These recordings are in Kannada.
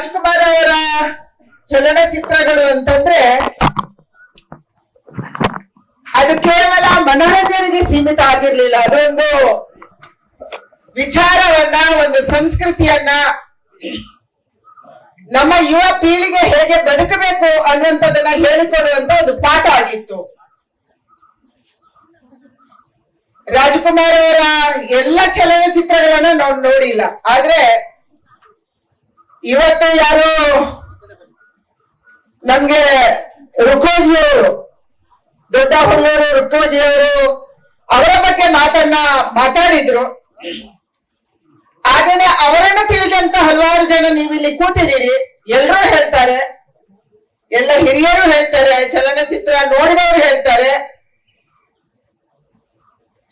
ರಾಜ್ಕುಮಾರ್ ಅವರ ಚಲನಚಿತ್ರಗಳು ಅಂತಂದ್ರೆ ಅದು ಕೇವಲ ಮನೋರಂಜನೆಗೆ ಸೀಮಿತ ಆಗಿರ್ಲಿಲ್ಲ. ಅದೊಂದು ವಿಚಾರವನ್ನ, ಒಂದು ಸಂಸ್ಕೃತಿಯನ್ನ, ನಮ್ಮ ಯುವ ಪೀಳಿಗೆ ಹೇಗೆ ಬದುಕಬೇಕು ಅನ್ನುವಂಥದ್ದನ್ನ ಹೇಳಿಕೊಡುವಂತ ಒಂದು ಪಾಠ ಆಗಿತ್ತು. ರಾಜ್ಕುಮಾರ್ ಅವರ ಎಲ್ಲ ಚಲನಚಿತ್ರಗಳನ್ನ ನಾವು ನೋಡಿಲ್ಲ. ಆದ್ರೆ ಇವತ್ತು ಯಾರು ನಮ್ಗೆ ರುಕೋಜಿ ಅವರು, ದೊಡ್ಡ ಹುಲ್ಲೂರು ರುಕೋಜಿ ಅವರು ಅವರ ಬಗ್ಗೆ ಮಾತಾಡಿದ್ರು. ಹಾಗೇನೆ ಅವರನ್ನು ತಿಳಿದಂತ ಹಲವಾರು ಜನ ನೀವಿಲ್ಲಿ ಕೂತಿದ್ದೀರಿ. ಎಲ್ಲರೂ ಹೇಳ್ತಾರೆ, ಎಲ್ಲ ಹಿರಿಯರು ಹೇಳ್ತಾರೆ, ಚಲನಚಿತ್ರ ನೋಡಿದವರು ಹೇಳ್ತಾರೆ,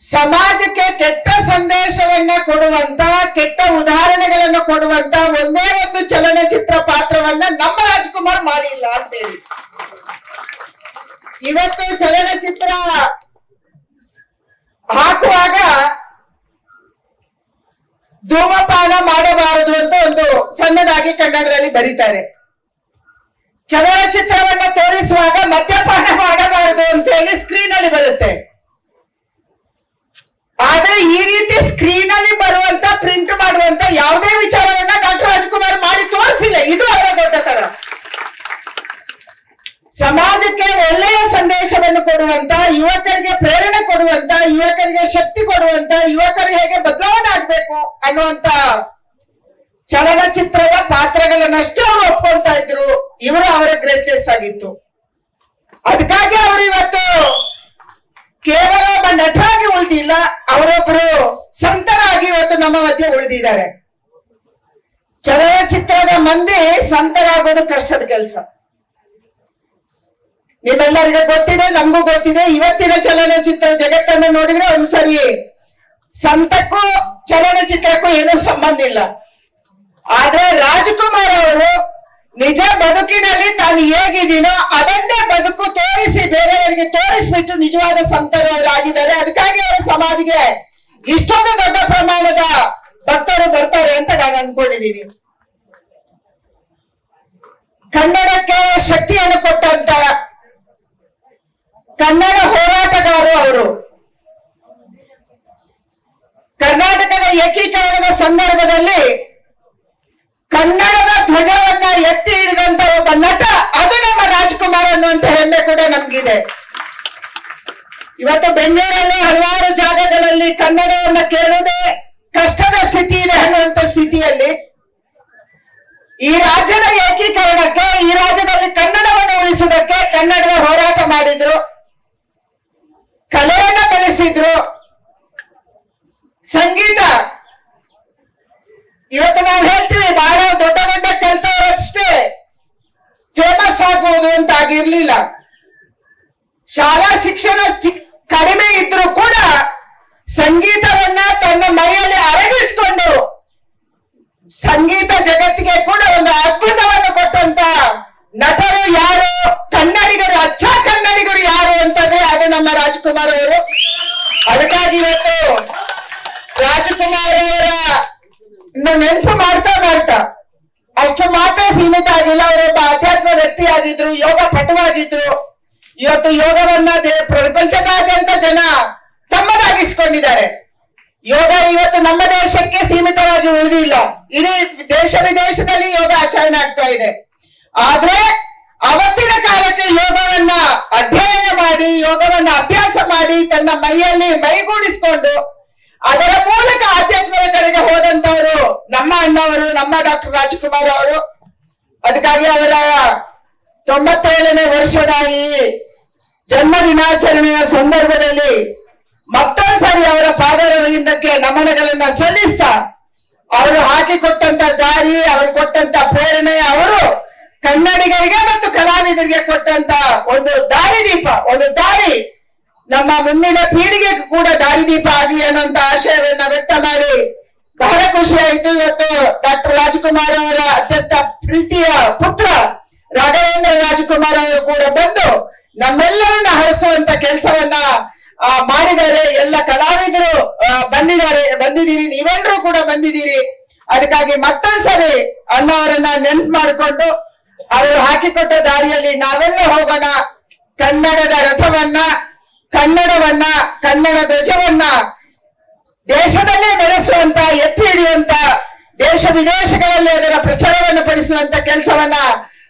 ಸಮಾಜಕ್ಕೆ ಕೆಟ್ಟ ಸಂದೇಶವನ್ನ ಕೊಡುವಂತ, ಕೆಟ್ಟ ಉದಾಹರಣೆಗಳನ್ನು ಕೊಡುವಂತ ಒಂದೇ ಒಂದು ಚಲನಚಿತ್ರ ಪಾತ್ರವನ್ನ ನಮ್ಮ ರಾಜ್ಕುಮಾರ್ ಮಾಡಿಲ್ಲ ಅಂತೇಳಿ. ಇವತ್ತು ಚಲನಚಿತ್ರ ಹಾಕುವಾಗ ಧೂಮಪಾನ ಮಾಡಬಾರದು ಅಂತ ಒಂದು ಸಣ್ಣದಾಗಿ ಕನ್ನಡದಲ್ಲಿ ಬರೀತಾರೆ. ಚಲನಚಿತ್ರವನ್ನ ತೋರಿಸುವಾಗ ಮದ್ಯಪಾನ ಮಾಡಬಾರದು ಅಂತ ಹೇಳಿ ಸ್ಕ್ರೀನ್ ಅಲ್ಲಿ ಬರುತ್ತೆ. ಆದ್ರೆ ಈ ರೀತಿ ಸ್ಕ್ರೀನ್ ಅಲ್ಲಿ ಬರುವಂತ, ಪ್ರಿಂಟ್ ಮಾಡುವಂತ ಯಾವುದೇ ವಿಚಾರವನ್ನ ಡಾಕ್ಟರ್ ರಾಜ್ಕುಮಾರ್ ಮಾಡಿ ತೋರಿಸಿಲ್ಲ. ಇದು ಅವರ ದೊಡ್ಡತನ. ಸಮಾಜಕ್ಕೆ ಒಳ್ಳೆಯ ಸಂದೇಶವನ್ನು ಕೊಡುವಂತ, ಯುವಕರಿಗೆ ಪ್ರೇರಣೆ ಕೊಡುವಂತ, ಯುವಕರಿಗೆ ಶಕ್ತಿ ಕೊಡುವಂತ, ಯುವಕರು ಹೇಗೆ ಬದಲಾವಣೆ ಆಗ್ಬೇಕು ಅನ್ನುವಂತ ಚಲನಚಿತ್ರದ ಪಾತ್ರಗಳನ್ನಷ್ಟೇ ಅವರು ಒಪ್ಕೊಳ್ತಾ ಇದ್ರು. ಇವರು ಅವರ ಗ್ರೇಟ್ನೆಸ್ ಆಗಿತ್ತು. ಅದಕ್ಕಾಗಿ ಅವರು ಇವತ್ತು ಕೇವಲ ಒಬ್ಬ ನಟರಾಗಿ ಉಳಿದಿಲ್ಲ, ಅವರೊಬ್ಬರು ಸಂತರಾಗಿ ಇವತ್ತು ನಮ್ಮ ಮಧ್ಯೆ ಉಳಿದಿದ್ದಾರೆ. ಚಲನಚಿತ್ರದ ಮಂದಿ ಸಂತರಾಗೋದು ಕಷ್ಟದ ಕೆಲಸ. ನಿಮ್ಮೆಲ್ಲರಿಗೂ ಗೊತ್ತಿದೆ, ನಮಗೂ ಗೊತ್ತಿದೆ. ಇವತ್ತಿನ ಚಲನಚಿತ್ರ ಜಗತ್ತನ್ನು ನೋಡಿದ್ರೆ ಒಂದ್ಸರಿ ಸಂತಕ್ಕೂ ಚಲನಚಿತ್ರಕ್ಕೂ ಏನೂ ಸಂಬಂಧ ಇಲ್ಲ. ಆದ್ರೆ ರಾಜ್ಕುಮಾರ್ ಅವರು ನಿಜ ಬದುಕಿನಲ್ಲಿ ತಾನು ಹೇಗಿದ್ದೀನೋ ಅದನ್ನೇ ಬದುಕು ತೋರಿಸಿ, ಬೇರೆಯವರಿಗೆ ತೋರಿಸ್ಬಿಟ್ಟು ನಿಜವಾದ ಸಂತರವರಾಗಿದ್ದಾರೆ. ಅದಕ್ಕಾಗಿ ಅವರ ಸಮಾಧಿಗೆ ಇಷ್ಟೊಂದು ದೊಡ್ಡ ಪ್ರಮಾಣದ ಭಕ್ತರು ಬರ್ತಾರೆ ಅಂತ ನಾನು ಅನ್ಕೊಂಡಿದ್ದೀನಿ. ಕನ್ನಡಕ್ಕೆ ಶಕ್ತಿಯನ್ನು ಕೊಟ್ಟಂತ ಕನ್ನಡ ಹೋರಾಟಗಾರರು ಅವರು. ಕರ್ನಾಟಕದ ಏಕೀಕರಣದ ಸಂದರ್ಭದಲ್ಲಿ ಕನ್ನಡದ ಧ್ವಜವನ್ನ ಎತ್ತಿ ಹಿಡಿದಂತ ಒಬ್ಬ ನಟ, ಅದು ನಮ್ಮ ರಾಜ್ಕುಮಾರ್ ಅನ್ನುವಂತ ಹೆಮ್ಮೆ ಕೂಡ ನಮ್ಗಿದೆ. ಇವತ್ತು ಬೆಂಗಳೂರಲ್ಲಿ ಹಲವಾರು ಜಾಗಗಳಲ್ಲಿ ಕನ್ನಡವನ್ನ ಕೇಳುವುದೇ ಕಷ್ಟದ ಸ್ಥಿತಿ ಇದೆ ಅನ್ನುವಂತ ಸ್ಥಿತಿಯಲ್ಲಿ ಈ ರಾಜ್ಯದ ಏಕೀಕರಣಕ್ಕೆ, ಈ ರಾಜ್ಯದಲ್ಲಿ ಕನ್ನಡವನ್ನು ಉಳಿಸುವುದಕ್ಕೆ ಕನ್ನಡದ ಹೋರಾಟ ಮಾಡಿದ್ರು, ಕಲೆಯನ್ನ ಬೆಳೆಸಿದ್ರು. ಸಂಗೀತ ಇವತ್ತು ನಾವು ಹೇಳ್ತೀವಿ, ಬಹಳ ದೊಡ್ಡ ದೊಡ್ಡ ಕಲಿತವರಷ್ಟೇ ಫೇಮಸ್ ಆಗ್ಬೋದು ಅಂತ ಆಗಿರ್ಲಿಲ್ಲ. ಶಾಲಾ ಶಿಕ್ಷಣ ಕಡಿಮೆ ಇದ್ರೂ ಕೂಡ ಸಂಗೀತವನ್ನ ತನ್ನ ಮೈಯಲ್ಲಿ ಅರಗಿಸ್ಕೊಂಡು ಸಂಗೀತ ಜಗತ್ತಿಗೆ ಕೂಡ ಒಂದು ಅದ್ಭುತವನ್ನು ಕೊಟ್ಟಂತ ನಟರು ಯಾರು, ಕನ್ನಡಿಗರು, ಅಚ್ಚ ಕನ್ನಡಿಗರು ಯಾರು ಅಂತಂದ್ರೆ ಅದು ನಮ್ಮ ರಾಜ್ಕುಮಾರ್ ಅವರು. ಅದಕ್ಕಾಗಿ ಇವತ್ತು ರಾಜ್ಕುಮಾರ್ ಅವರ ನೆನಪು ಮಾಡ್ತಾ ಅಷ್ಟು ಮಾತ್ರ ಸೀಮಿತ ಆಗಿಲ್ಲ. ಅವರೊಬ್ಬ ಆಧ್ಯಾತ್ಮ ವ್ಯಕ್ತಿ ಆಗಿದ್ರು, ಯೋಗ ಪಟುವಾಗಿದ್ರು. ಇವತ್ತು ಯೋಗವನ್ನ ಪ್ರಪಂಚದಾದ್ಯಂತ ಜನ ತಮ್ಮದಾಗಿಸ್ಕೊಂಡಿದ್ದಾರೆ. ಯೋಗ ಇವತ್ತು ನಮ್ಮ ದೇಶಕ್ಕೆ ಸೀಮಿತವಾಗಿ ಉಳಿದಿಲ್ಲ, ಇಡೀ ದೇಶ ವಿದೇಶದಲ್ಲಿ ಯೋಗ ಆಚರಣೆ ಆಗ್ತಾ ಇದೆ. ಆದ್ರೆ ಅವತ್ತಿನ ಕಾಲಕ್ಕೆ ಯೋಗವನ್ನ ಅಧ್ಯಯನ ಮಾಡಿ, ಯೋಗವನ್ನ ಅಭ್ಯಾಸ ಮಾಡಿ, ತನ್ನ ಮೈಯಲ್ಲಿ ಮೈಗೂಡಿಸ್ಕೊಂಡು ಅದರ ಮೂಲಕ ಆಧ್ಯಾತ್ಮದ ಕಡೆಗೆ ಹೋದಂತವರು ನಮ್ಮ ಅಣ್ಣವರು, ನಮ್ಮ ಡಾಕ್ಟರ್ ರಾಜ್ಕುಮಾರ್ ಅವರು. ಅದಕ್ಕಾಗಿ ಅವರ 97ನೇ ವರ್ಷದ ಈ ಜನ್ಮ ದಿನಾಚರಣೆಯ ಸಂದರ್ಭದಲ್ಲಿ ಮತ್ತೊಂದ್ಸರಿ ಅವರ ಪಾದಾರವಿಂದಕ್ಕೆ ನಮನಗಳನ್ನ ಸಲ್ಲಿಸ್ತಾ, ಅವರು ಹಾಕಿಕೊಟ್ಟಂತ ದಾರಿ, ಅವರು ಕೊಟ್ಟಂತ ಪ್ರೇರಣೆ, ಅವರು ಕನ್ನಡಿಗರಿಗೆ ಮತ್ತು ಕಲಾವಿದರಿಗೆ ಕೊಟ್ಟಂತ ಒಂದು ದಾರಿದೀಪ, ಒಂದು ದಾರಿ ನಮ್ಮ ಮುಂದಿನ ಪೀಳಿಗೆ ಕೂಡ ದಾರಿದೀಪ ಆಗಲಿ ಅನ್ನೋಂತ ಆಶಯವನ್ನ ವ್ಯಕ್ತ ಮಾಡಿ ಬಹಳ ಖುಷಿ ಆಯ್ತು. ಇವತ್ತು ಡಾಕ್ಟರ್ ರಾಜ್ಕುಮಾರ್ ಅವರ ಅತ್ಯಂತ ಪ್ರೀತಿಯ ಪುತ್ರ ರಾಘವೇಂದ್ರ ರಾಜ್ಕುಮಾರ್ ಅವರು ಕೂಡ ಬಂದು ನಮ್ಮೆಲ್ಲರನ್ನ ಹರಿಸುವಂತ ಕೆಲಸವನ್ನ ಮಾಡಿದ್ದಾರೆ. ಎಲ್ಲ ಕಲಾವಿದರು ಬಂದಿದ್ದೀರಿ, ನೀವೆಲ್ಲರೂ ಕೂಡ ಬಂದಿದ್ದೀರಿ. ಅದಕ್ಕಾಗಿ ಮತ್ತೊಂದ್ಸರಿ ಅಣ್ಣವರನ್ನ ನೆನ್ಪು ಮಾಡಿಕೊಂಡು ಅವರು ಹಾಕಿಕೊಟ್ಟ ದಾರಿಯಲ್ಲಿ ನಾವೆಲ್ಲ ಹೋಗೋಣ. ಕನ್ನಡದ ರಥವನ್ನ, ಕನ್ನಡವನ್ನ, ಕನ್ನಡ ಧ್ವಜವನ್ನ ದೇಶದಲ್ಲೇ ಬೆಳೆಸುವಂತ, ಎತ್ತಿ ಹಿಡಿಯುವಂತ, ದೇಶ ವಿದೇಶಗಳಲ್ಲಿ ಅದರ ಪ್ರಚಾರವನ್ನು ಪಡಿಸುವಂತ ಕೆಲಸವನ್ನ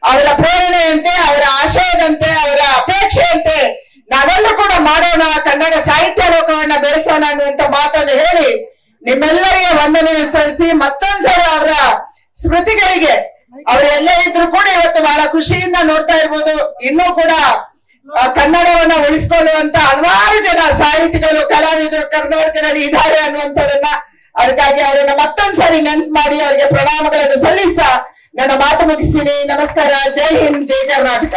ಅವರ ಪ್ರೇರಣೆಯಂತೆ, ಅವರ ಆಶಯದಂತೆ, ಅವರ ಅಪೇಕ್ಷೆಯಂತೆ ನಾವೆಲ್ಲರೂ ಕೂಡ ಮಾಡೋಣ. ಕನ್ನಡ ಸಾಹಿತ್ಯ ಲೋಕವನ್ನ ಬೆಳೆಸೋಣ ಅನ್ನುವಂತ ಮಾತನ್ನು ಹೇಳಿ ನಿಮ್ಮೆಲ್ಲರಿಗೆ ವಂದನೆ ಸಲ್ಲಿಸಿ ಮತ್ತೊಂದ್ಸಲ ಅವರ ಸ್ಮೃತಿಗಳಿಗೆ ಅವರೆಲ್ಲೇ ಇದ್ರು ಕೂಡ ಇವತ್ತು ಬಹಳ ಖುಷಿಯಿಂದ ನೋಡ್ತಾ ಇರ್ಬೋದು. ಇನ್ನೂ ಕೂಡ ಕನ್ನಡವನ್ನ ಉಳಿಸ್ಕೊಳ್ಳುವಂತ ಹಲವಾರು ಜನ ಸಾಹಿತಿಗಳು, ಕಲಾವಿದರು ಕರ್ನಾಟಕದಲ್ಲಿ ಇದ್ದಾರೆ ಅನ್ನುವಂಥದ್ದನ್ನ, ಅದಕ್ಕಾಗಿ ಅವರನ್ನ ಮತ್ತೊಂದ್ಸರಿ ನೆನ್ಪು ಮಾಡಿ ಅವರಿಗೆ ಪ್ರಣಾಮಗಳನ್ನು ಸಲ್ಲಿಸ್ತಾ ನನ್ನ ಮಾತು ಮುಗಿಸ್ತೀನಿ. ನಮಸ್ಕಾರ. ಜೈ ಹಿಂದ್, ಜೈ ಕರ್ನಾಟಕ.